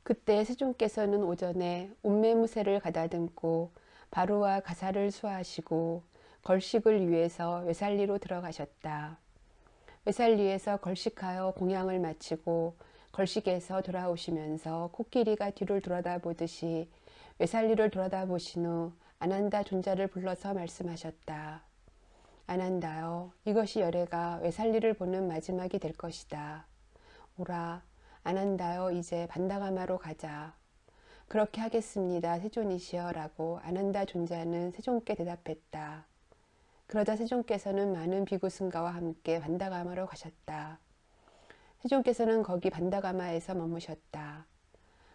그때 세종께서는 오전에 옴매무새를 가다듬고 바로와 가사를 수하시고 걸식을 위해서 외살리로 들어가셨다. 외살리에서 걸식하여 공양을 마치고 걸식에서 돌아오시면서 코끼리가 뒤를 돌아다보듯이 외살리를 돌아다보신 후 아난다 존자를 불러서 말씀하셨다. 아난다여, 이것이 열애가 외살리를 보는 마지막이 될 것이다. 오라, 아난다여, 이제 반다가마로 가자. 그렇게 하겠습니다, 세존이시여 라고 아난다 존자는 세존께 대답했다. 그러자 세존께서는 많은 비구 승가와 함께 반다가마로 가셨다. 세존께서는 거기 반다가마에서 머무셨다.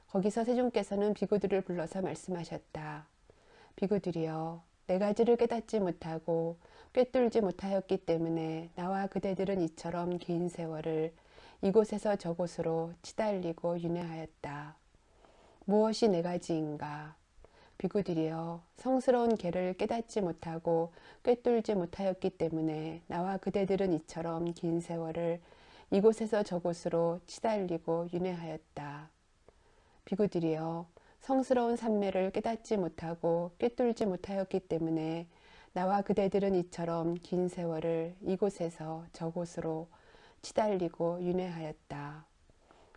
거기서 세존께서는 비구들을 불러서 말씀하셨다. 비구들이여, 네 가지를 깨닫지 못하고 꿰뚫지 못하였기 때문에 나와 그대들은 이처럼 긴 세월을 이곳에서 저곳으로 치달리고 윤회하였다. 무엇이 네 가지인가? 비구들이여, 성스러운 계를 깨닫지 못하고 꿰뚫지 못하였기 때문에 나와 그대들은 이처럼 긴 세월을 이곳에서 저곳으로 치달리고 윤회하였다. 비구들이여, 성스러운 산매를 깨닫지 못하고 꿰뚫지 못하였기 때문에 나와 그대들은 이처럼 긴 세월을 이곳에서 저곳으로 치달리고 윤회하였다.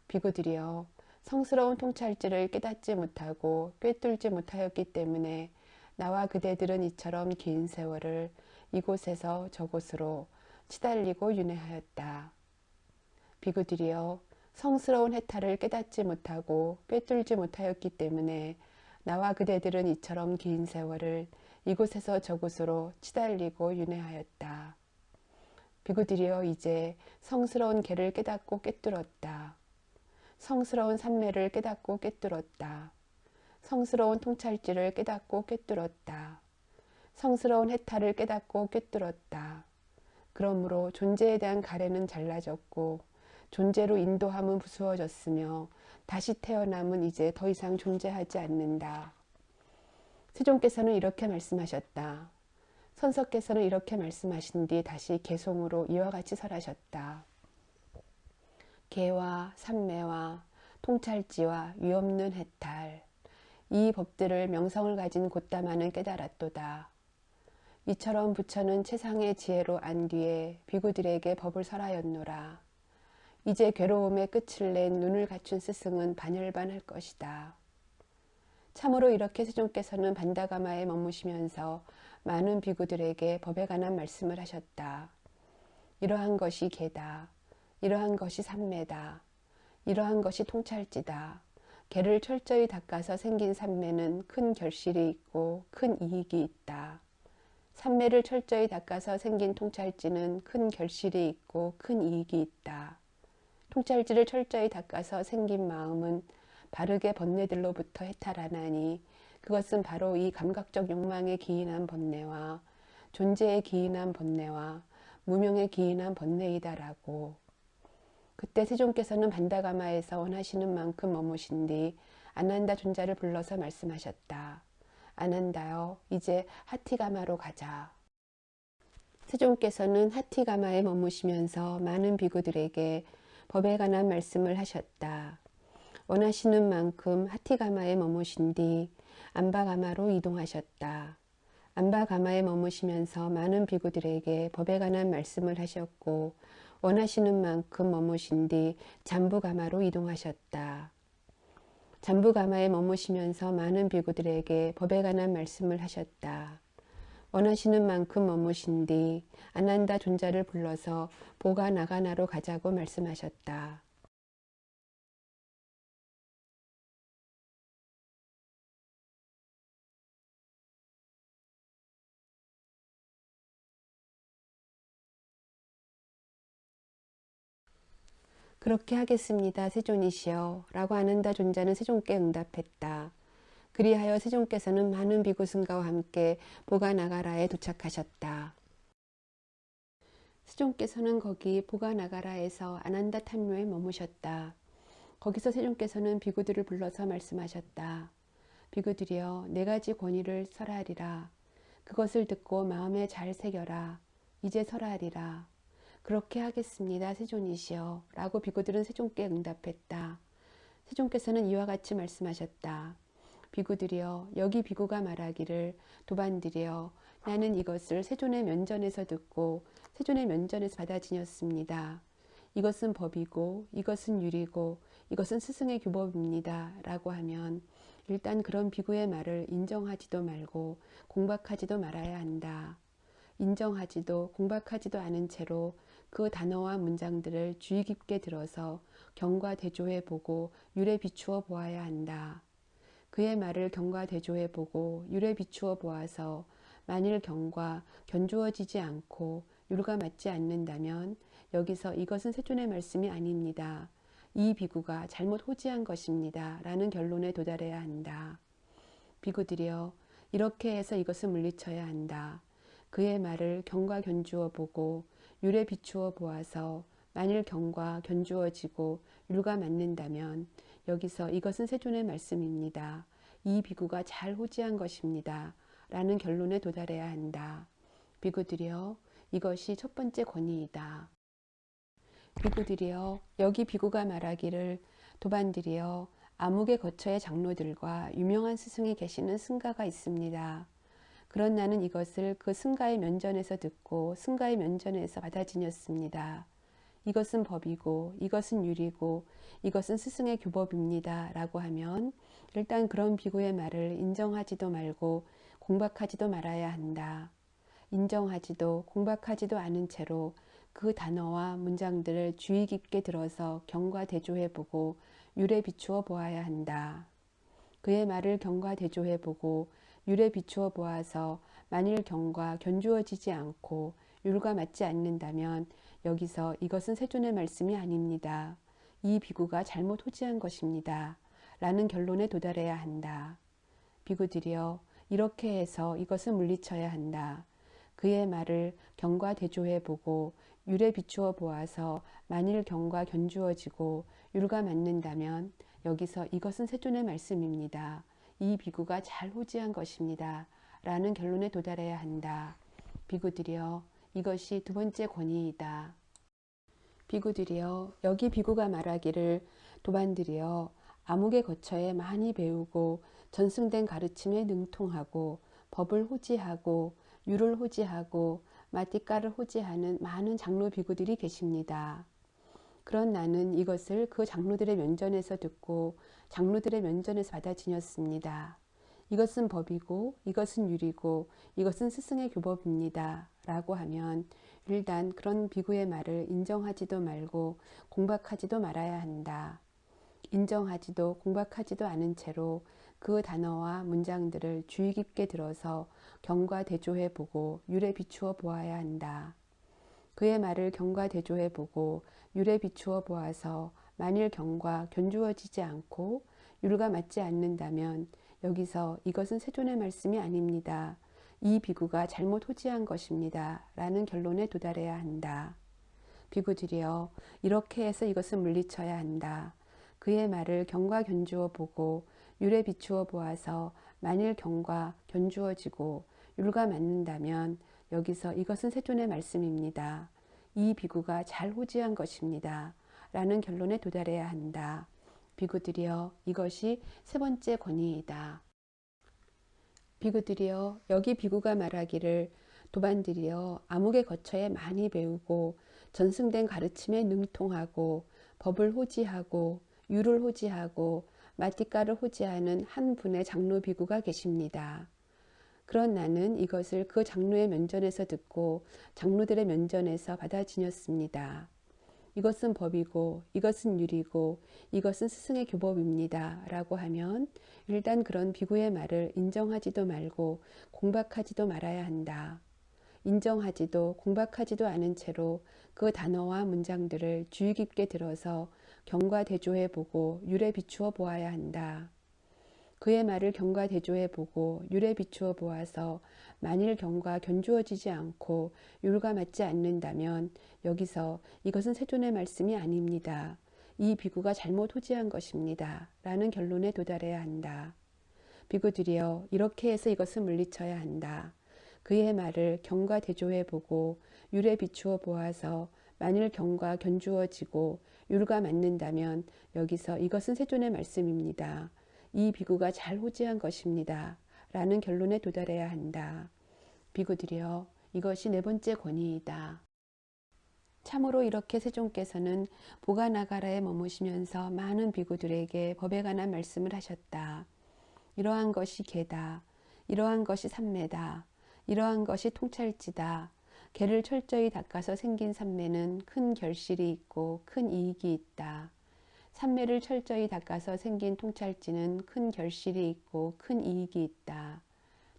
비구들이여, 성스러운 통찰지를 깨닫지 못하고 꿰뚫지 못하였기 때문에 나와 그대들은 이처럼 긴 세월을 이곳에서 저곳으로 치달리고 윤회하였다. 비구들이여, 성스러운 해탈을 깨닫지 못하고 꿰뚫지 못하였기 때문에 나와 그대들은 이처럼 긴 세월을 이곳에서 저곳으로 치달리고 윤회하였다. 비구들이여, 이제 성스러운 계를 깨닫고 꿰뚫었다. 성스러운 산매를 깨닫고 꿰뚫었다. 성스러운 통찰지를 깨닫고 꿰뚫었다. 성스러운 해탈을 깨닫고 꿰뚫었다. 그러므로 존재에 대한 가래는 잘라졌고 존재로 인도함은 부수어졌으며 다시 태어남은 이제 더 이상 존재하지 않는다. 세존께서는 이렇게 말씀하셨다. 선서께서는 이렇게 말씀하신 뒤 다시 개송으로 이와 같이 설하셨다. 개와 산매와 통찰지와 위없는 해탈, 이 법들을 명성을 가진 곧다마는 깨달았도다. 이처럼 부처는 최상의 지혜로 안 뒤에 비구들에게 법을 설하였노라. 이제 괴로움의 끝을 낸 눈을 갖춘 스승은 반열반할 것이다. 참으로 이렇게 세존께서는 반다가마에 머무시면서 많은 비구들에게 법에 관한 말씀을 하셨다. 이러한 것이 개다. 이러한 것이 산매다. 이러한 것이 통찰지다. 개를 철저히 닦아서 생긴 산매는 큰 결실이 있고 큰 이익이 있다. 산매를 철저히 닦아서 생긴 통찰지는 큰 결실이 있고 큰 이익이 있다. 통찰지를 철저히 닦아서 생긴 마음은 바르게 번뇌들로부터 해탈하나니 그것은 바로 이 감각적 욕망에 기인한 번뇌와 존재에 기인한 번뇌와 무명에 기인한 번뇌이다라고. 그때 세존께서는 반다가마에서 원하시는 만큼 머무신 뒤 아난다 존자를 불러서 말씀하셨다. 아난다여, 이제 하티가마로 가자. 세존께서는 하티가마에 머무시면서 많은 비구들에게 법에 관한 말씀을 하셨다. 원하시는 만큼 하티가마에 머무신 뒤 안바가마로 이동하셨다. 안바가마에 머무시면서 많은 비구들에게 법에 관한 말씀을 하셨고 원하시는 만큼 머무신 뒤 잠부가마로 이동하셨다. 잠부가마에 머무시면서 많은 비구들에게 법에 관한 말씀을 하셨다. 원하시는 만큼 머무신 뒤 아난다 존자를 불러서 보가 나가나로 가자고 말씀하셨다. 그렇게 하겠습니다, 세존이시여 라고 아난다 존자는 세존께 응답했다. 그리하여 세존께서는 많은 비구승가와 함께 보가나가라에 도착하셨다. 세존께서는 거기 보가나가라에서 아난다 탐묘에 머무셨다. 거기서 세존께서는 비구들을 불러서 말씀하셨다. 비구들이여, 네 가지 권위를 설하리라. 그것을 듣고 마음에 잘 새겨라. 이제 설하리라. 그렇게 하겠습니다, 세존이시여 라고 비구들은 세존께 응답했다. 세존께서는 이와 같이 말씀하셨다. 비구들이여, 여기 비구가 말하기를, 도반들이여, 나는 이것을 세존의 면전에서 듣고 세존의 면전에서 받아 지녔습니다. 이것은 법이고 이것은 율이고 이것은 스승의 규법입니다. 라고 하면 일단 그런 비구의 말을 인정하지도 말고 공박하지도 말아야 한다. 인정하지도 공박하지도 않은 채로 그 단어와 문장들을 주의 깊게 들어서 경과대조해 보고 율에 비추어 보아야 한다. 그의 말을 경과대조해 보고 율에 비추어 보아서 만일 경과 견주어지지 않고 율과 맞지 않는다면 여기서 이것은 세존의 말씀이 아닙니다. 이 비구가 잘못 호지한 것입니다. 라는 결론에 도달해야 한다. 비구들이여, 이렇게 해서 이것을 물리쳐야 한다. 그의 말을 경과 견주어 보고 율에 비추어 보아서 만일 경과 견주어지고 율과 맞는다면 여기서 이것은 세존의 말씀입니다. 이 비구가 잘 호지한 것입니다. 라는 결론에 도달해야 한다. 비구들이여, 이것이 첫 번째 권위이다. 비구들이여, 여기 비구가 말하기를, 도반들이여, 암흑의 거처의 장로들과 유명한 스승이 계시는 승가가 있습니다. 그런 나는 이것을 그 승가의 면전에서 듣고 승가의 면전에서 받아 지녔습니다. 이것은 법이고 이것은 율이고 이것은 스승의 규법입니다. 라고 하면 일단 그런 비구의 말을 인정하지도 말고 공박하지도 말아야 한다. 인정하지도 공박하지도 않은 채로 그 단어와 문장들을 주의 깊게 들어서 경과대조해보고 율에 비추어 보아야 한다. 그의 말을 경과대조해보고 율에 비추어 보아서 만일 경과 견주어지지 않고 율과 맞지 않는다면 여기서 이것은 세존의 말씀이 아닙니다. 이 비구가 잘못 호지한 것입니다. 라는 결론에 도달해야 한다. 비구들이여, 이렇게 해서 이것을 물리쳐야 한다. 그의 말을 경과대조해보고 율에 비추어 보아서 만일 경과 견주어지고 율과 맞는다면 여기서 이것은 세존의 말씀입니다. 이 비구가 잘 호지한 것입니다. 라는 결론에 도달해야 한다. 비구들이여, 이것이 두 번째 권위이다. 비구들이여, 여기 비구가 말하기를, 도반들이여, 암흑의 거처에 많이 배우고 전승된 가르침에 능통하고 법을 호지하고 율을 호지하고 마띠가를 호지하는 많은 장로 비구들이 계십니다. 그런 나는 이것을 그 장로들의 면전에서 듣고 장로들의 면전에서 받아 지녔습니다. 이것은 법이고 이것은 율이고 이것은 스승의 규법입니다. 라고 하면 일단 그런 비구의 말을 인정하지도 말고 공박하지도 말아야 한다. 인정하지도 공박하지도 않은 채로 그 단어와 문장들을 주의 깊게 들어서 경과대조해 보고 율에 비추어 보아야 한다. 그의 말을 경과대조해 보고 율에 비추어 보아서 만일 경과 견주어지지 않고 율과 맞지 않는다면 여기서 이것은 세존의 말씀이 아닙니다. 이 비구가 잘못 호지한 것입니다. 라는 결론에 도달해야 한다. 비구들이여, 이렇게 해서 이것을 물리쳐야 한다. 그의 말을 경과 견주어 보고 율에 비추어 보아서 만일 경과 견주어지고 율과 맞는다면 여기서 이것은 세존의 말씀입니다. 이 비구가 잘 호지한 것입니다. 라는 결론에 도달해야 한다. 비구들이여, 이것이 세 번째 권위이다. 비구들이여, 여기 비구가 말하기를, 도반들이여, 암흑의 거처에 많이 배우고 전승된 가르침에 능통하고 법을 호지하고 율을 호지하고 마띠가를 호지하는 한 분의 장로 비구가 계십니다. 그런 나는 이것을 그 장로의 면전에서 듣고 장로들의 면전에서 받아 지녔습니다. 이것은 법이고 이것은 율이고 이것은 스승의 규법입니다. 라고 하면 일단 그런 비구의 말을 인정하지도 말고 공박하지도 말아야 한다. 인정하지도 공박하지도 않은 채로 그 단어와 문장들을 주의 깊게 들어서 경과대조해 보고 율에 비추어 보아야 한다. 그의 말을 경과대조해 보고 율에 비추어 보아서 만일 경과 견주어지지 않고 율과 맞지 않는다면 여기서 이것은 세존의 말씀이 아닙니다. 이 비구가 잘못 호지한 것입니다. 라는 결론에 도달해야 한다. 비구들이여, 이렇게 해서 이것을 물리쳐야 한다. 그의 말을 경과대조해 보고 율에 비추어 보아서 만일 경과 견주어지고 율과 맞는다면 여기서 이것은 세존의 말씀입니다. 이 비구가 잘 호지한 것입니다. 라는 결론에 도달해야 한다. 비구들이여, 이것이 네 번째 권위이다. 참으로 이렇게 세존께서는 보가나가라에 머무시면서 많은 비구들에게 법에 관한 말씀을 하셨다. 이러한 것이 계다. 이러한 것이 삼매다. 이러한 것이 통찰지다. 개를 철저히 닦아서 생긴 삼매는 큰 결실이 있고 큰 이익이 있다. 삼매를 철저히 닦아서 생긴 통찰지는 큰 결실이 있고 큰 이익이 있다.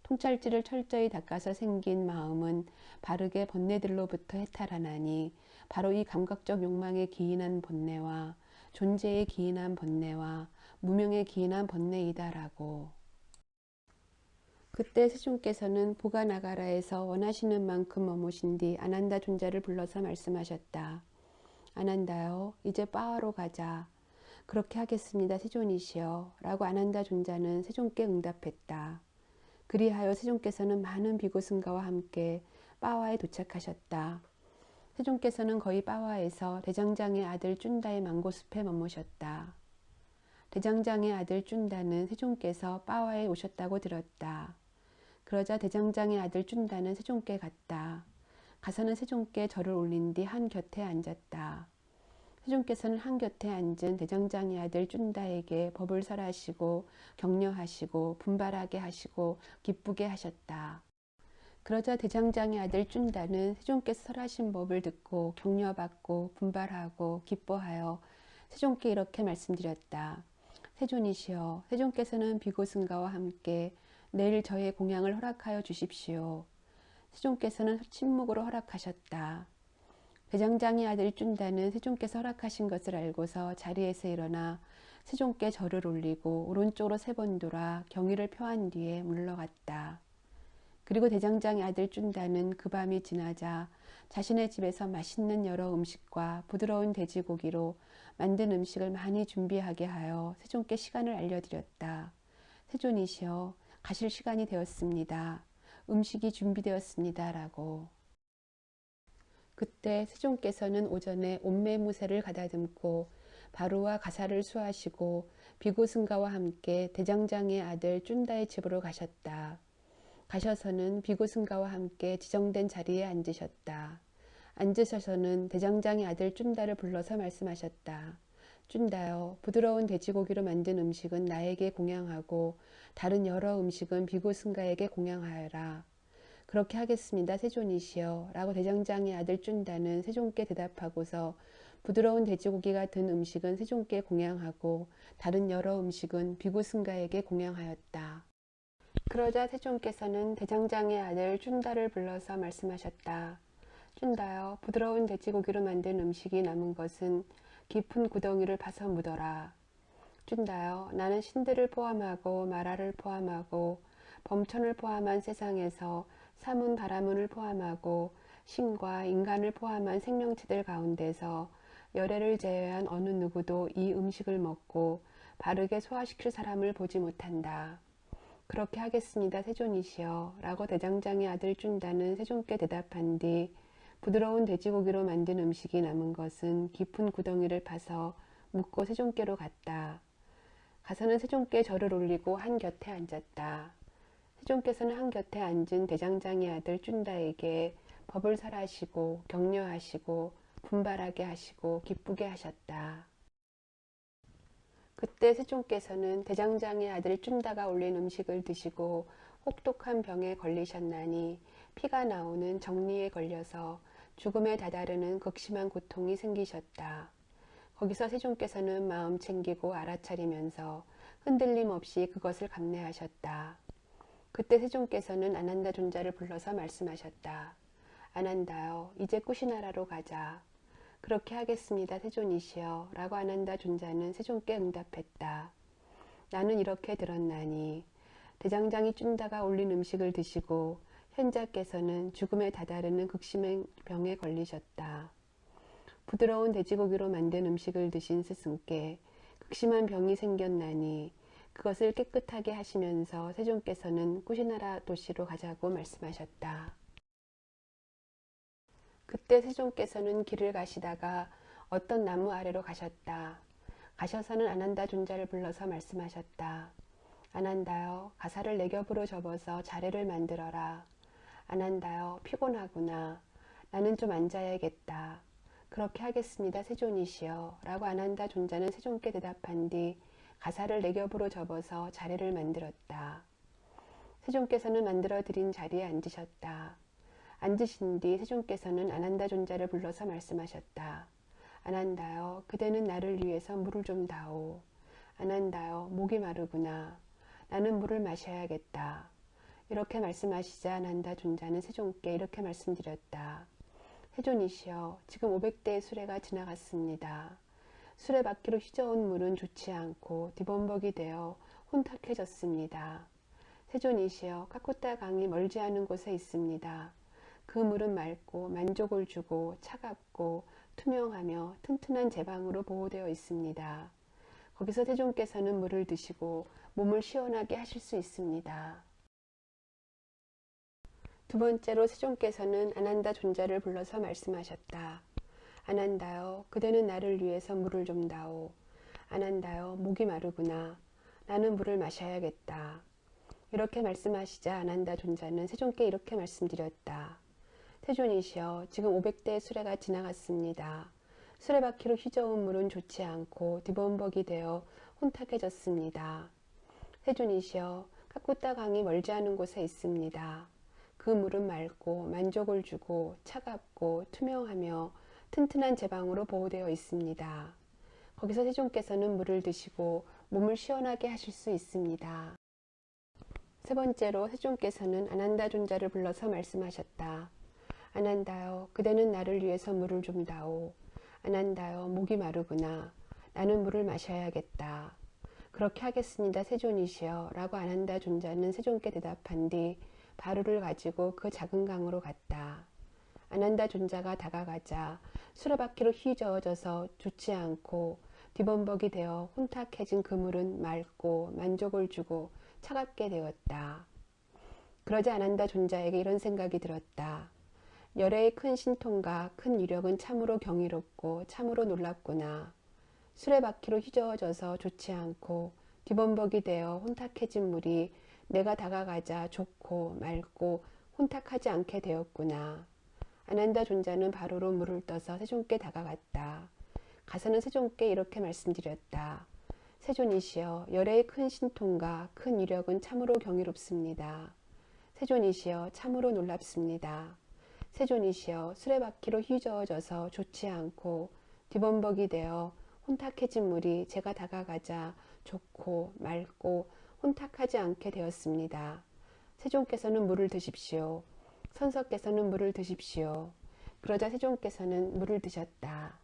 통찰지를 철저히 닦아서 생긴 마음은 바르게 번뇌들로부터 해탈하나니 바로 이 감각적 욕망에 기인한 번뇌와 존재에 기인한 번뇌와 무명에 기인한 번뇌이다라고. 그때 세존께서는 보가나가라에서 원하시는 만큼 머무신 뒤 아난다 존자를 불러서 말씀하셨다. 아난다요, 이제 빠와로 가자. 그렇게 하겠습니다, 세존이시여. 라고 아난다 존자는 세존께 응답했다. 그리하여 세존께서는 많은 비고승가와 함께 빠와에 도착하셨다. 세존께서는 거의 빠와에서 대장장의 아들 쭌다의 망고숲에 머무셨다. 대장장의 아들 쭌다는 세존께서 빠와에 오셨다고 들었다. 그러자 대장장의 아들 쭌다는 세존께 갔다. 가서는 세존께 절을 올린 뒤 한 곁에 앉았다. 세존께서는 한 곁에 앉은 대장장의 아들 쭌다에게 법을 설하시고 격려하시고 분발하게 하시고 기쁘게 하셨다. 그러자 대장장의 아들 쭌다는 세존께서 설하신 법을 듣고 격려받고 분발하고 기뻐하여 세존께 이렇게 말씀드렸다. 세존이시여, 세존께서는 비고승가와 함께 내일 저의 공양을 허락하여 주십시오. 세존께서는 침묵으로 허락하셨다. 대장장의 아들 쭌다는 세존께서 허락하신 것을 알고서 자리에서 일어나 세존께 절을 올리고 오른쪽으로 3번 돌아 경의를 표한 뒤에 물러갔다. 그리고 대장장의 아들 쭌다는 그 밤이 지나자 자신의 집에서 맛있는 여러 음식과 부드러운 돼지고기로 만든 음식을 많이 준비하게 하여 세존께 시간을 알려드렸다. 세존이시여, 가실 시간이 되었습니다. 음식이 준비되었습니다. 라고. 그때 세존께서는 오전에 옴매무새를 가다듬고 바로와 가사를 수하시고 비고승가와 함께 대장장의 아들 쭌다의 집으로 가셨다. 가셔서는 비고승가와 함께 지정된 자리에 앉으셨다. 앉으셔서는 대장장의 아들 쭌다를 불러서 말씀하셨다. 쭌다여, 부드러운 돼지고기로 만든 음식은 나에게 공양하고 다른 여러 음식은 비고승가에게 공양하여라. 그렇게 하겠습니다, 세존이시여. 라고 대장장의 아들 쭌다는 세존께 대답하고서 부드러운 돼지고기가 든 음식은 세존께 공양하고 다른 여러 음식은 비고승가에게 공양하였다. 그러자 세존께서는 대장장의 아들 쭌다를 불러서 말씀하셨다. 쭌다여, 부드러운 돼지고기로 만든 음식이 남은 것은 깊은 구덩이를 파서 묻어라. 쭌다여, 나는 신들을 포함하고 마라를 포함하고 범천을 포함한 세상에서 사문 바라문을 포함하고 신과 인간을 포함한 생명체들 가운데서 열애를 제외한 어느 누구도 이 음식을 먹고 바르게 소화시킬 사람을 보지 못한다. 그렇게 하겠습니다, 세존이시여. 라고 대장장의 아들 쭌다는 세존께 대답한 뒤 부드러운 돼지고기로 만든 음식이 남은 것은 깊은 구덩이를 파서 묻고 세존께로 갔다. 가서는 세존께 절을 올리고 한 곁에 앉았다. 세존께서는 한 곁에 앉은 대장장의 아들 쭌다에게 법을 설하시고 격려하시고 분발하게 하시고 기쁘게 하셨다. 그때 세존께서는 대장장의 아들 쭌다가 올린 음식을 드시고 혹독한 병에 걸리셨나니 피가 나오는 정리에 걸려서 죽음에 다다르는 극심한 고통이 생기셨다. 거기서 세존께서는 마음 챙기고 알아차리면서 흔들림 없이 그것을 감내하셨다. 그때 세존께서는 아난다 존자를 불러서 말씀하셨다. 아난다여, 이제 쿠시나라로 가자. 그렇게 하겠습니다, 세존이시여. 라고 아난다 존자는 세존께 응답했다. 나는 이렇게 들었나니 대장장이 쭌다가 올린 음식을 드시고 현자께서는 죽음에 다다르는 극심한 병에 걸리셨다. 부드러운 돼지고기로 만든 음식을 드신 스승께 극심한 병이 생겼나니 그것을 깨끗하게 하시면서 세존께서는 쿠시나라 도시로 가자고 말씀하셨다. 그때 세존께서는 길을 가시다가 어떤 나무 아래로 가셨다. 가셔서는 아난다 존자를 불러서 말씀하셨다. 아난다여, 가사를 내 겹으로 접어서 자리를 만들어라. 아난다여, 피곤하구나. 나는 좀 앉아야겠다. 그렇게 하겠습니다, 세존이시여. 라고 아난다 존자는 세존께 대답한 뒤 가사를 내 겹으로 접어서 자리를 만들었다. 세존께서는 만들어 드린 자리에 앉으셨다. 앉으신 뒤 세존께서는 아난다 존자를 불러서 말씀하셨다. 아난다여, 그대는 나를 위해서 물을 좀 다오. 아난다여, 목이 마르구나. 나는 물을 마셔야겠다. 이렇게 말씀하시자 아난다 존자는 세존께 이렇게 말씀드렸다. 세존이시여, 지금 500대의 수레가 지나갔습니다. 수레바퀴로 휘저은 물은 좋지 않고 뒤범벅이 되어 혼탁해졌습니다. 세존이시여, 카쿠타 강이 멀지 않은 곳에 있습니다. 그 물은 맑고 만족을 주고 차갑고 투명하며 튼튼한 제방으로 보호되어 있습니다. 거기서 세존께서는 물을 드시고 몸을 시원하게 하실 수 있습니다. 두 번째로 세존께서는 아난다 존자를 불러서 말씀하셨다. 아난다여, 그대는 나를 위해서 물을 좀 다오. 아난다여, 목이 마르구나. 나는 물을 마셔야겠다. 이렇게 말씀하시자 아난다 존자는 세존께 이렇게 말씀드렸다. 세존이시여, 지금 500대의 수레가 지나갔습니다. 수레바퀴로 휘저은 물은 좋지 않고 뒤범벅이 되어 혼탁해졌습니다. 세존이시여, 카쿠타 강이 멀지 않은 곳에 있습니다. 그 물은 맑고 만족을 주고 차갑고 투명하며 튼튼한 제방으로 보호되어 있습니다. 거기서 세존께서는 물을 드시고 몸을 시원하게 하실 수 있습니다. 세 번째로 세존께서는 아난다 존자를 불러서 말씀하셨다. 아난다여, 그대는 나를 위해서 물을 좀 다오. 아난다여, 목이 마르구나. 나는 물을 마셔야겠다. 그렇게 하겠습니다, 세존이시여. 라고 아난다 존자는 세존께 대답한 뒤 바루를 가지고 그 작은 강으로 갔다. 아난다 존자가 다가가자 수레바퀴로 휘저어져서 좋지 않고 뒤범벅이 되어 혼탁해진 그물은 맑고 만족을 주고 차갑게 되었다. 그러자 아난다 존자에게 이런 생각이 들었다. 열애의 큰 신통과 큰 위력은 참으로 경이롭고 참으로 놀랍구나. 수레바퀴로 휘저어져서 좋지 않고 뒤범벅이 되어 혼탁해진 물이 내가 다가가자 좋고 맑고 혼탁하지 않게 되었구나. 아난다 존자는 바로로 물을 떠서 세존께 다가갔다. 가서는 세존께 이렇게 말씀드렸다. 세존이시여, 열애의 큰 신통과 큰 위력은 참으로 경이롭습니다. 세존이시여, 참으로 놀랍습니다. 세존이시여, 수레바퀴로 휘저어져서 좋지 않고 뒤범벅이 되어 혼탁해진 물이 제가 다가가자 좋고 맑고 혼탁하지 않게 되었습니다. 세존께서는 물을 드십시오. 선석께서는 물을 드십시오. 그러자 세존께서는 물을 드셨다.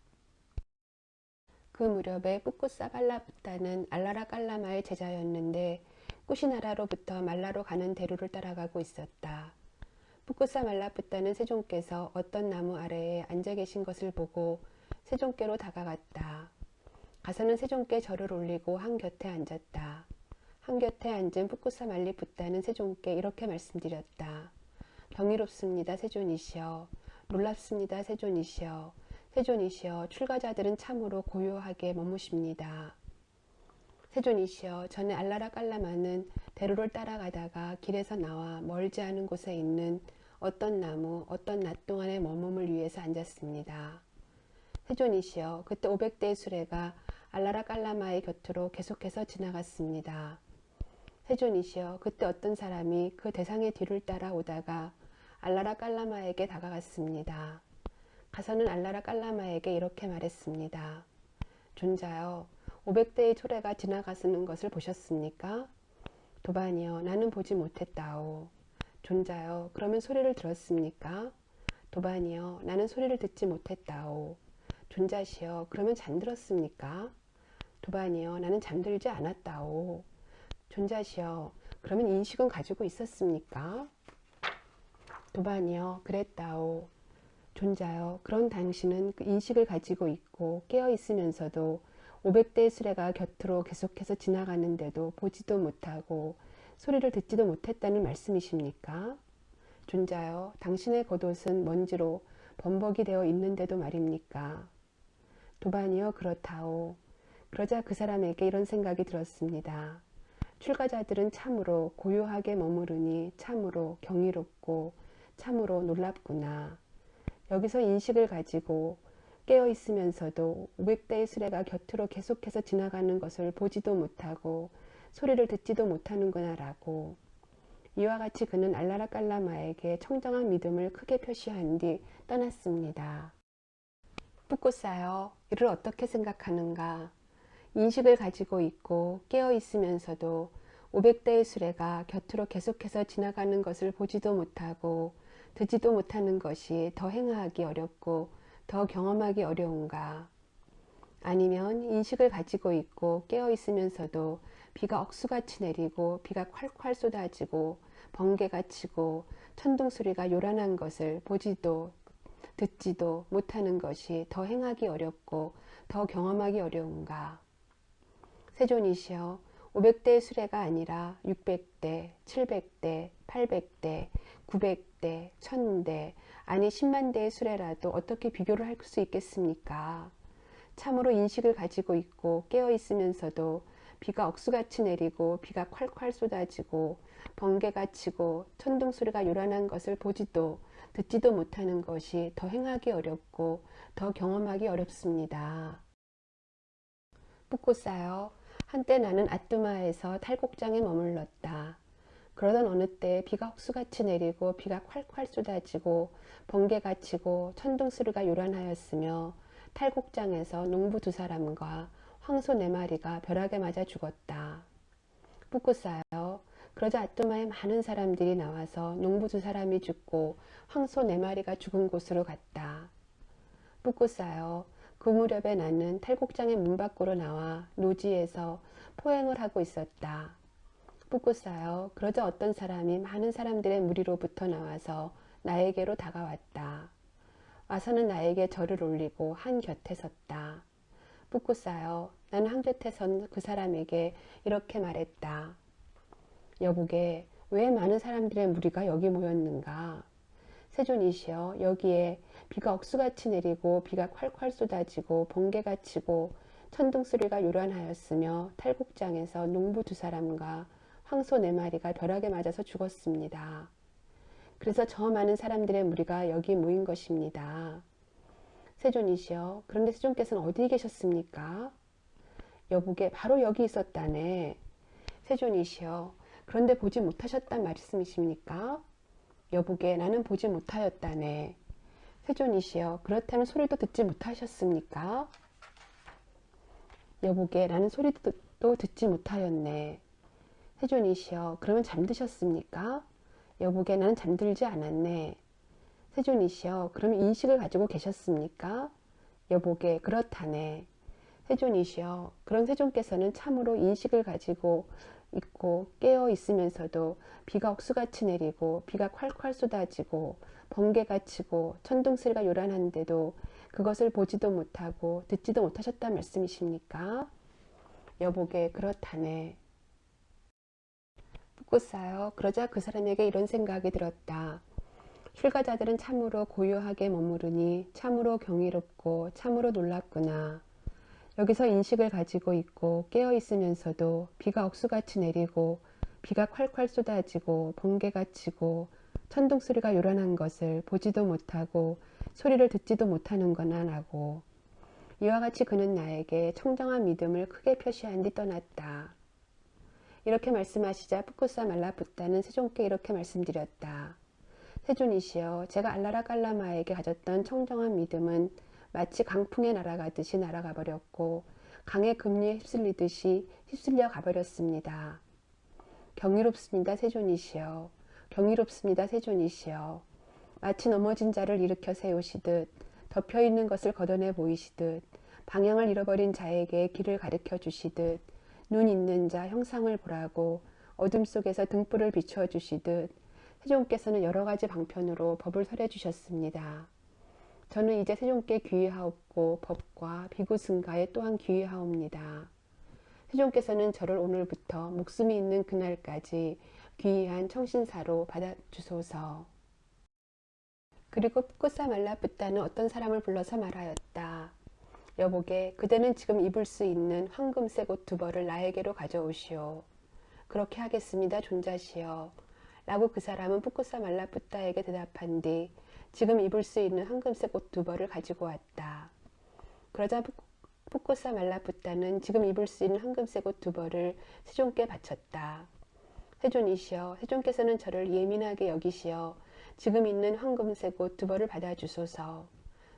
그 무렵에 뿌꾸사발라부타는 알라라 깔라마의 제자였는데 꾸시나라로부터 말라로 가는 대로를 따라가고 있었다. 뿌꾸사말라부타는 세존께서 어떤 나무 아래에 앉아 계신 것을 보고 세존께로 다가갔다. 가서는 세존께 절을 올리고 한 곁에 앉았다. 한 곁에 앉은 뿌꾸사말리부타는 세존께 이렇게 말씀드렸다. 경이롭습니다, 세존이시여. 놀랍습니다, 세존이시여. 세존이시여, 출가자들은 참으로 고요하게 머무십니다. 세존이시여, 전에 알라라 깔라마는 대로를 따라가다가 길에서 나와 멀지 않은 곳에 있는 어떤 나무, 어떤 낮 동안의 머금을 위해서 앉았습니다. 세존이시여, 그때 500대의 수레가 알라라 깔라마의 곁으로 계속해서 지나갔습니다. 세존이시여, 그때 어떤 사람이 그 대상의 뒤를 따라오다가 알라라 깔라마에게 다가갔습니다. 가서는 알라라 깔라마에게 이렇게 말했습니다. 존자여, 500대의 수레가 지나가시는 것을 보셨습니까? 도반이여, 나는 보지 못했다오. 존자여, 그러면 소리를 들었습니까? 도반이여, 나는 소리를 듣지 못했다오. 존자시여, 그러면 잠들었습니까? 도반이여, 나는 잠들지 않았다오. 존자시여, 그러면 인식은 가지고 있었습니까? 도반이여, 그랬다오. 존자여, 그런 당신은 그 인식을 가지고 있고 깨어 있으면서도 500대의 수레가 곁으로 계속해서 지나가는데도 보지도 못하고 소리를 듣지도 못했다는 말씀이십니까? 존자여, 당신의 겉옷은 먼지로 범벅이 되어 있는데도 말입니까? 도반이여 그렇다오. 그러자 그 사람에게 이런 생각이 들었습니다. 출가자들은 참으로 고요하게 머무르니 참으로 경이롭고 참으로 놀랍구나. 여기서 인식을 가지고 깨어 있으면서도 500대의 수레가 곁으로 계속해서 지나가는 것을 보지도 못하고 소리를 듣지도 못하는구나 라고. 이와 같이 그는 알라라깔라마에게 청정한 믿음을 크게 표시한 뒤 떠났습니다. 붓고싸여 이를 어떻게 생각하는가? 인식을 가지고 있고 깨어 있으면서도 500대의 수레가 곁으로 계속해서 지나가는 것을 보지도 못하고 듣지도 못하는 것이 더 행하기 어렵고 더 경험하기 어려운가? 아니면 인식을 가지고 있고 깨어 있으면서도 비가 억수같이 내리고 비가 콸콸 쏟아지고 번개가 치고 천둥 소리가 요란한 것을 보지도 듣지도 못하는 것이 더 행하기 어렵고 더 경험하기 어려운가? 세존이시여 500대의 수레가 아니라 600대, 700대, 800대, 900대, 1000대, 아니 10만 대의 수레라도 어떻게 비교를 할 수 있겠습니까? 참으로 인식을 가지고 있고 깨어 있으면서도 비가 억수같이 내리고 비가 콸콸 쏟아지고 번개가 치고 천둥 소리가 요란한 것을 보지도 듣지도 못하는 것이 더 행하기 어렵고 더 경험하기 어렵습니다. 붓고싸여 한때 나는 아뚜마에서 탈곡장에 머물렀다. 그러던 어느 때 비가 헛수같이 내리고 비가 콸콸 쏟아지고 번개가 치고 천둥 소리가 요란하였으며 탈곡장에서 농부 2사람과 황소 4마리가 벼락에 맞아 죽었다. 붓고싸여 그러자 아뚜마에 많은 사람들이 나와서 농부 2사람이 죽고 황소 4마리가 죽은 곳으로 갔다. 붓고싸여 그 무렵에 나는 탈곡장의 문 밖으로 나와 노지에서 포행을 하고 있었다. 붓고싸여 그러자 어떤 사람이 많은 사람들의 무리로부터 나와서 나에게로 다가왔다. 와서는 나에게 절을 올리고 한 곁에 섰다. 붓고싸여 나는 한 곁에 선 그 사람에게 이렇게 말했다. 여보게 왜 많은 사람들의 무리가 여기 모였는가? 세존이시여 여기에 비가 억수같이 내리고 비가 콸콸 쏟아지고 번개가 치고 천둥 소리가 요란하였으며 탈곡장에서 농부 2사람과 황소 4마리가 벼락에 맞아서 죽었습니다. 그래서 저 많은 사람들의 무리가 여기 모인 것입니다. 세존이시여 그런데 세존께서는 어디 계셨습니까? 여보게 바로 여기 있었다네. 세존이시여 그런데 보지 못하셨단 말씀이십니까? 여보게 나는 보지 못하였다네. 세존이시여 그렇다면 소리도 듣지 못하셨습니까? 여보게 나는 소리도 듣지 못하였네. 세존이시여 그러면 잠드셨습니까? 여보게 나는 잠들지 않았네. 세존이시여 그러면 인식을 가지고 계셨습니까? 여보게 그렇다네. 세존이시여 그런 세존께서는 참으로 인식을 가지고 있고 깨어 있으면서도 비가 억수같이 내리고 비가 콸콸 쏟아지고 번개가 치고 천둥 소리가 요란한데도 그것을 보지도 못하고 듣지도 못하셨단 말씀이십니까? 여보게 그렇다네. 붓고싸여 그러자 그 사람에게 이런 생각이 들었다. 출가자들은 참으로 고요하게 머무르니 참으로 경이롭고 참으로 놀랍구나. 여기서 인식을 가지고 있고 깨어 있으면서도 비가 억수같이 내리고 비가 콸콸 쏟아지고 번개가 치고 천둥 소리가 요란한 것을 보지도 못하고 소리를 듣지도 못하는구나 라고. 이와 같이 그는 나에게 청정한 믿음을 크게 표시한 뒤 떠났다. 이렇게 말씀하시자 붓고싸 말라붓다는 세존께 이렇게 말씀드렸다. 세존이시여 제가 알라라깔라마에게 가졌던 청정한 믿음은 마치 강풍에 날아가듯이 날아가 버렸고 강의 급류에 휩쓸리듯이 휩쓸려 가버렸습니다. 경이롭습니다 세존이시여. 경이롭습니다 세존이시여. 마치 넘어진 자를 일으켜 세우시듯 덮여있는 것을 걷어내 보이시듯 방향을 잃어버린 자에게 길을 가르쳐 주시듯 눈 있는 자 형상을 보라고 어둠 속에서 등불을 비추어 주시듯 세존께서는 여러 가지 방편으로 법을 설해 주셨습니다. 저는 이제 세존께 귀의하옵고 법과 비구승가에 또한 귀의하옵니다. 세존께서는 저를 오늘부터 목숨이 있는 그날까지 귀의한 청신사로 받아주소서. 그리고 붓고싸 말라붓다는 어떤 사람을 불러서 말하였다. 여보게 그대는 지금 입을 수 있는 황금색 옷 2벌을 나에게로 가져오시오. 그렇게 하겠습니다 존자시여. 라고 그 사람은 푸꾸사 말라푸타에게 대답한 뒤 지금 입을 수 있는 황금색 옷 2벌을 가지고 왔다. 그러자 푸꾸사 말라푸타는 지금 입을 수 있는 황금색 옷 2벌을 세존께 바쳤다. 세존이시여, 세존께서는 저를 예민하게 여기시어 지금 있는 황금색 옷 2벌을 받아주소서.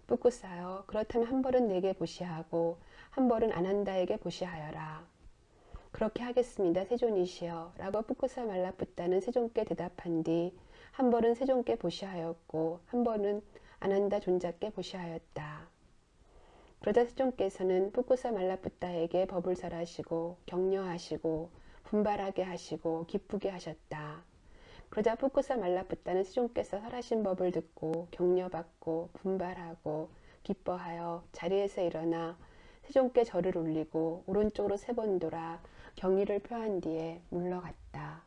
푸꾸사여, 그렇다면 한 벌은 내게 보시하고 한 벌은 아난다에게 보시하여라. 그렇게 하겠습니다 세존이시여. 라고 푸꾸사 말라푸타는 세존께 대답한 뒤 한 벌은 세존께 보시하였고 한 벌은 아난다 존자께 보시하였다. 그러자 세존께서는 푸꾸사 말라푸타에게 법을 설하시고 격려하시고 분발하게 하시고 기쁘게 하셨다. 그러자 푸꾸사 말라푸타는 세존께서 설하신 법을 듣고 격려받고 분발하고 기뻐하여 자리에서 일어나 세존께 절을 올리고 오른쪽으로 3번 돌아 경의를 표한 뒤에 물러갔다.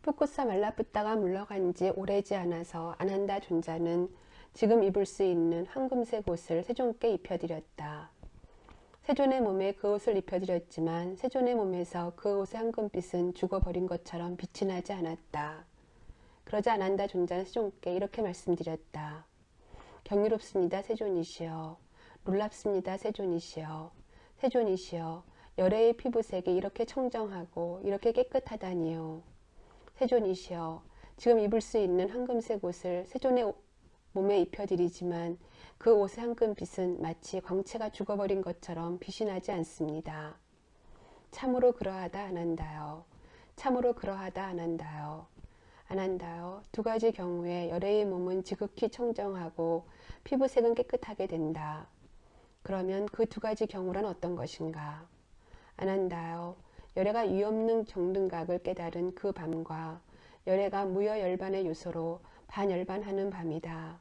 푸꾸사 말라푸타가 물러간 지 오래지 않아서 아난다 존자는 지금 입을 수 있는 황금색 옷을 세존께 입혀드렸다. 세존의 몸에 그 옷을 입혀드렸지만 세존의 몸에서 그 옷의 황금빛은 죽어버린 것처럼 빛이 나지 않았다. 그러자 아난다 존자는 세존께 이렇게 말씀드렸다. 경이롭습니다 세존이시여. 놀랍습니다 세존이시여. 세존이시여, 열애의 피부색이 이렇게 청정하고 이렇게 깨끗하다니요. 세존이시여, 지금 입을 수 있는 황금색 옷을 세존의 몸에 입혀드리지만 그 옷의 황금빛은 마치 광채가 죽어버린 것처럼 빛이 나지 않습니다. 참으로 그러하다 아난다요. 참으로 그러하다 아난다요. 아난다요. 2가지 경우에 열애의 몸은 지극히 청정하고 피부색은 깨끗하게 된다. 그러면 그 2가지 경우란 어떤 것인가? 아난다요. 열애가 위없는 정등각을 깨달은 그 밤과 열애가 무여열반의 요소로 반열반하는 밤이다.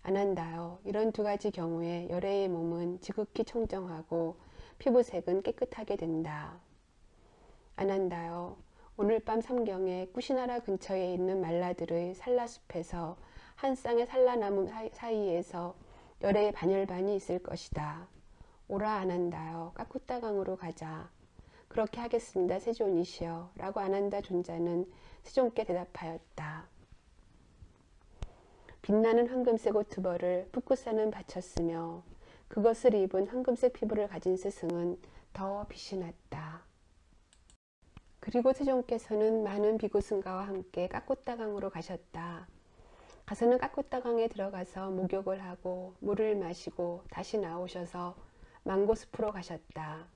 아난다요. 이런 2가지 경우에 열애의 몸은 지극히 청정하고 피부색은 깨끗하게 된다. 아난다요. 오늘 밤 삼경에 쿠시나라 근처에 있는 말라들의 산라숲에서 한 쌍의 산라나무 사이에서 열애의 반열반이 있을 것이다. 오라 아난다요. 까쿠타강으로 가자. 그렇게 하겠습니다 세존이시여. 라고 아난다 존자는 세존께 대답하였다. 빛나는 황금색 옷 2벌을 푸꾸사는 바쳤으며 그것을 입은 황금색 피부를 가진 스승은 더 빛이 났다. 그리고 세존께서는 많은 비구승가와 함께 까꾸따강으로 가셨다. 가서는 까꾸따강에 들어가서 목욕을 하고 물을 마시고 다시 나오셔서 망고숲으로 가셨다.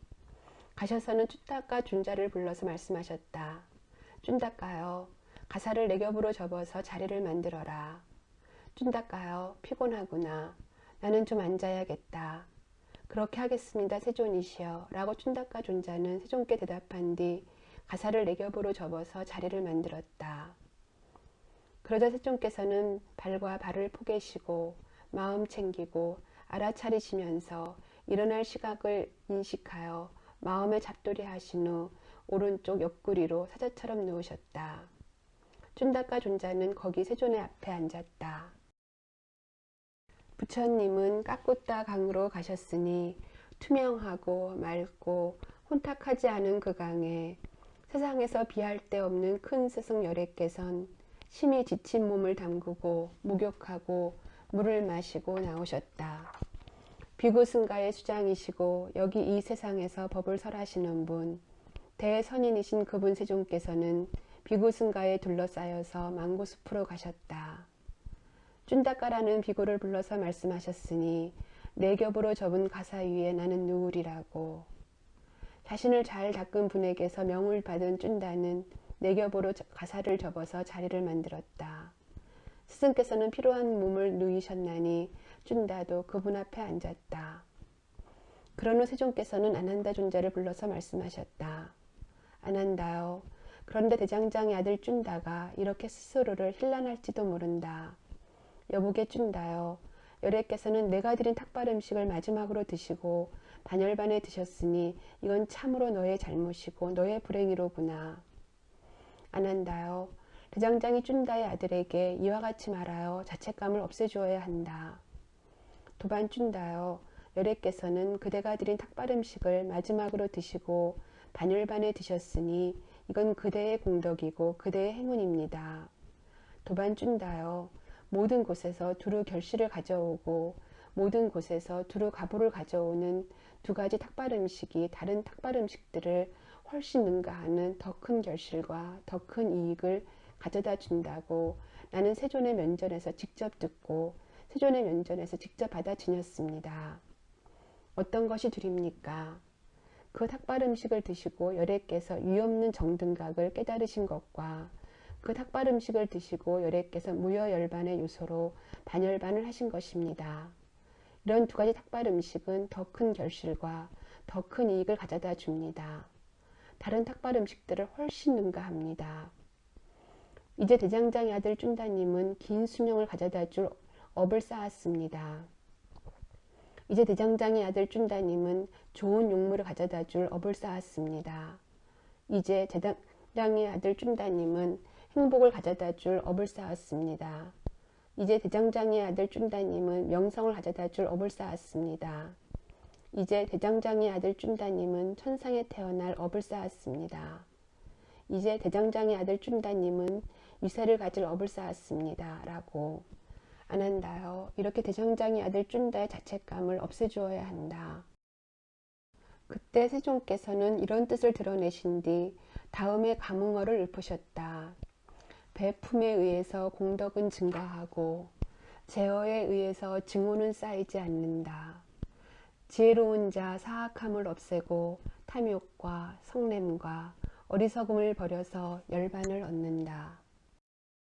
가셔서는 쭌다까 존자를 불러서 말씀하셨다. 쭌다까여, 가사를 내 겹으로 접어서 자리를 만들어라. 쭌다까여, 피곤하구나. 나는 좀 앉아야겠다. 그렇게 하겠습니다 세존이시여. 라고 쭌다까 존자는 세존께 대답한 뒤 가사를 내 겹으로 접어서 자리를 만들었다. 그러자 세존께서는 발과 발을 포개시고 마음 챙기고 알아차리시면서 일어날 시각을 인식하여 마음에 잡돌이 하신 후 오른쪽 옆구리로 사자처럼 누우셨다. 쭌다까 존자는 거기 세존의 앞에 앉았다. 부처님은 까꾸따 강으로 가셨으니 투명하고 맑고 혼탁하지 않은 그 강에 세상에서 비할 데 없는 큰 스승 열애께선 심히 지친 몸을 담그고 목욕하고 물을 마시고 나오셨다. 비구승가의 수장이시고 여기 이 세상에서 법을 설하시는 분, 대선인이신 그분 세존께서는 비구승가에 둘러싸여서 망고숲으로 가셨다. 쭌다까라는 비구를 불러서 말씀하셨으니 내 겹으로 접은 가사 위에 나는 누우리라고. 자신을 잘 닦은 분에게서 명을 받은 쭌다는 내 겹으로 가사를 접어서 자리를 만들었다. 스승께서는 피로한 몸을 누이셨나니 쭌다도 그분 앞에 앉았다. 그런 후 세존께서는 아난다 존자를 불러서 말씀하셨다. 아난다요. 그런데 대장장의 아들 쭌다가 이렇게 스스로를 힐난할지도 모른다. 여보게 쭌다요. 열애께서는 내가 드린 탁발 음식을 마지막으로 드시고 반열반에 드셨으니 이건 참으로 너의 잘못이고 너의 불행이로구나. 아난다요. 대장장이 쭌다의 아들에게 이와 같이 말하여 자책감을 없애주어야 한다. 도반준다여 여래께서는 그대가 드린 탁발음식을 마지막으로 드시고 반열반에 드셨으니 이건 그대의 공덕이고 그대의 행운입니다. 도반준다여 모든 곳에서 두루 결실을 가져오고 모든 곳에서 두루 가보를 가져오는 두 가지 탁발음식이 다른 탁발음식들을 훨씬 능가하는 더 큰 결실과 더 큰 이익을 가져다 준다고 나는 세존의 면전에서 직접 듣고 세존의 면전에서 직접 받아 지녔습니다. 어떤 것이 둘입니까? 그 탁발음식을 드시고 여래께서 유없는 정등각을 깨달으신 것과 그 탁발음식을 드시고 여래께서 무여열반의 요소로 반열반을 하신 것입니다. 이런 두 가지 탁발음식은 더 큰 결실과 더 큰 이익을 가져다 줍니다. 다른 탁발음식들을 훨씬 능가합니다. 이제 대장장의 아들 쭌다님은 긴 수명을 가져다 줄 업을 쌓았습니다. 이제 대장장의 아들 쭌다님은 좋은 용물을 가져다 줄 업을 쌓았습니다. 이제 대장장의 아들 쭌다님은 행복을 가져다 줄 업을 쌓았습니다. 이제 대장장의 아들 쭌다님은 명성을 가져다 줄 업을 쌓았습니다. 이제 대장장의 아들 쭌다님은 천상에 태어날 업을 쌓았습니다. 이제 대장장의 아들 쭌다님은 위세를 가질 업을 쌓았습니다. 라고 안 한다요. 이렇게 대장장의 아들 쭌다의 자책감을 없애주어야 한다. 그때 세존께서는 이런 뜻을 드러내신 뒤 다음에 감흥어를 읊으셨다. 배품에 의해서 공덕은 증가하고 제어에 의해서 증오는 쌓이지 않는다. 지혜로운 자 사악함을 없애고 탐욕과 성냄과 어리석음을 버려서 열반을 얻는다.